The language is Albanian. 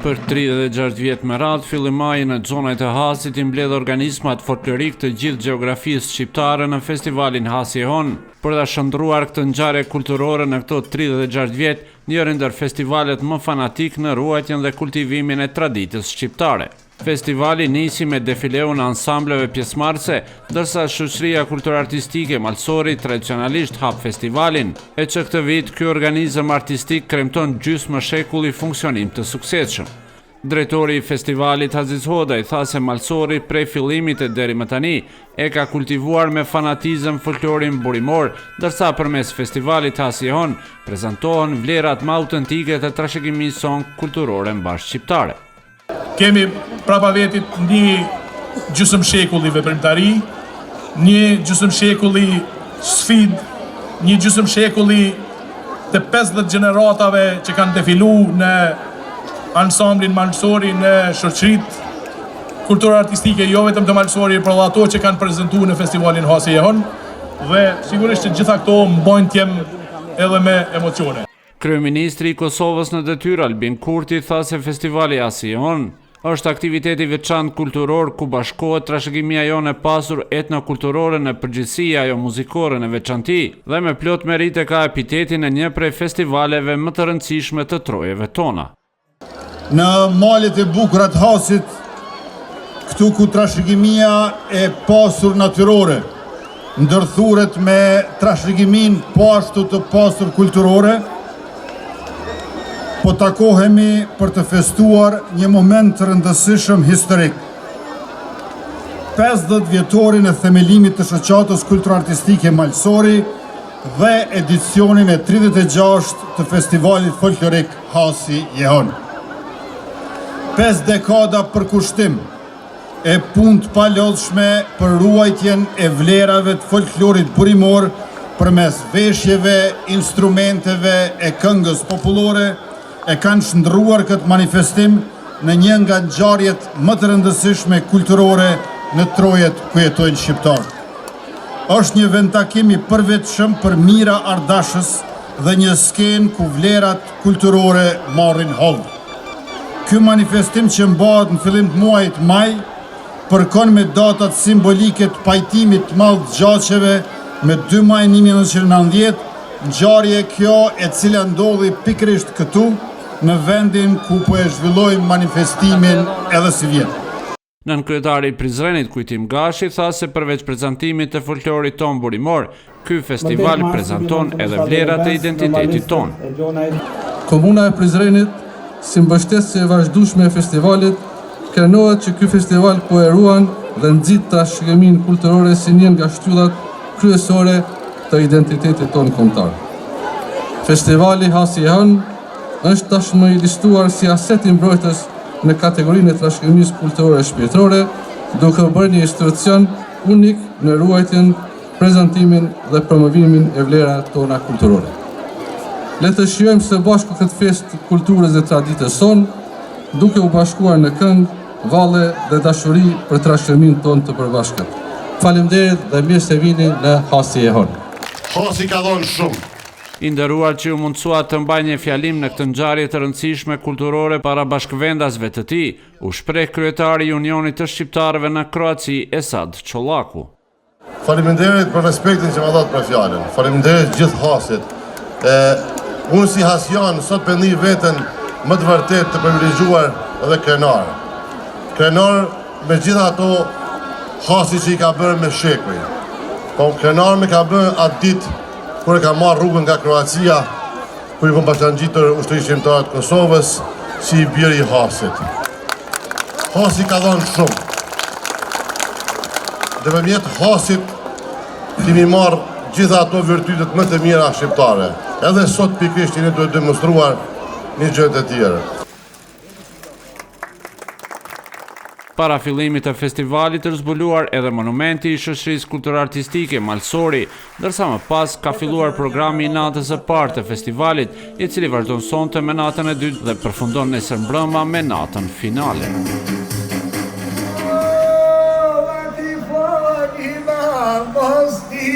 Për 36 vjet me radhë, fillimaji në zonat e Hasit i mbledh organizmat folklorik të gjithë gjeografisë shqiptare në festivalin Hasi e Hon. Për ta shndruar këtë ngjarje kulturore në këto 36 vjet, njëri ndër festivalet më fanatik në ruajtjen dhe kultivimin e traditës shqiptare. Festivali nisi me defileun e ansambleve pjesëmarrëse, ndërsa shoqëria kulturartistike Malsori tradicionalisht hap festivalin, e që këtë vit ky organizëm artistik kremton gjysmë shekulli funksionim të suksesshëm. Drejtori i festivalit Aziz Hodaj tha se Malsori prej fillimit e deri më tani e ka kultivuar me fanatizëm folklorin burimor, ndërsa përmes festivalit Hasi e Hon prezantohen vlerat më autentike të trashëgimisë son kulturore mbar shqiptare. Kemi prapa vetit një gjysmë shekulli veprimtari, një gjysmë shekulli sfid, një gjysmë shekulli të 50 gjeneratave që kanë defilu në ansamblin Malsori, në shoqëritë kulturore artistike, jo vetëm të Malsori, por ato që kanë prezentuar në festivalin Hasi e Hon, dhe sigurisht që gjitha këto mbajnë tjem edhe me emocione. Kryeministri i Kosovës në detyrë Albin Kurti tha se festivali Hasi e Hon është aktiviteti veçantë kulturor ku bashkohet trashëgimia jonë e pasur etnokulturore në përgjithësi ajo muzikore në veçanti dhe me plot merite ka epitetin e një prej festivaleve më të rëndësishme të trojeve tona. Në malet e bukura të Hasit, këtu ku trashëgimia e pasur natyrore ndërthuret me trashëgimin po ashtu të pasur kulturore, po takohemi për të festuar një moment të rëndësishëm historik. 50 vjetorin e themelimit të shoqatës kulturartistike Malsori dhe edicionin e 36 të festivalit folklorik Hasi e Hon. 5 dekada për kushtim e punë të palodhshme për ruajtjen e vlerave të folklorit burimor përmes veshjeve, instrumenteve e këngës popullore, e kanë shndruar këtë manifestim në një nga ngjarjet më të rëndësishme kulturore në trojet ku jetojnë shqiptarët. Është një vend takimi përvetshëm për mira ardashës dhe një skenë ku vlerat kulturore marrin holl. Ky manifestim që mbahet në fillim të muajit maj përkon me datat simbolike të pajtimit të madh të gjaqeve me 2 maj 1990, ngjarje kjo e cila ndodhi pikërisht këtu në vendin ku po e zhvillojmë manifestimin edhe si vjet. Nënkryetari i Prizrenit Kujtim Gashi tha se përveç prezantimit të folklorit ton burimor, ky festival prezanton edhe vlerat e identitetit ton. Komuna e Prizrenit, si mbështetëse e vazhdueshme e festivalit, krenohet që ky festival po e ruan dhe nxit trashëgimin kulturore si një nga shtyllat kryesore të identitetit ton kombëtar. Festivali Hasi e Hon është tashmë i listuar si aset i mbrojtës në kategorinë e trashëgimisë kulturore shpirtërore, duke bërë një institucion unik në ruajtjen, prezantimin dhe promovimin e vlerave tona kulturore. Le të shijojmë së bashku këtë festë kulturës dhe traditës son, duke u bashkuar në këngë, valle dhe dashuri për trashëgimin ton të përbashkët. Faleminderit dhe mirë se vini në Hasi e Hon. Hasi ka dhënë shumë. I nderuar që u mundsua të mbaj një fjalim në këtë ngjarje të rëndësishme kulturore para bashkëvendasve të tij, u shpreh kryetari i Unionit të Shqiptarëve në Kroaci, Esad Çollaku. Faleminderit për respektin që më dhënë për fjalën. Faleminderit gjithë Hasit. Unë si hasian sot pendi veten më të vërtet të privilegjuar dhe krenar. Krenar me gjitha ato Hasi që i ka bërë me shekuj. Po krenar me ka bërë atë ditë kur e ka marrë rrugën nga Kroacia, kur i kom bashkangjitur ushtrisë shqiptare të Kosovës, si i biri i Hasit. Hasi ka dhënë shumë. Dhe me mjetë Hasit kemi marrë gjitha ato virtytet më të mira shqiptare. Edhe sot pikërisht jeni duhet demonstruar një gjë të tjerë. Para fillimit të festivalit të zbuluar edhe monumenti i shoqërisë kulturartistike Malsori, ndërsa më pas ka filluar programi i natës së parë të festivalit, i cili vazhdon sonte me natën e dytë dhe përfundon nesër mbrëma me natën finale. Mos ti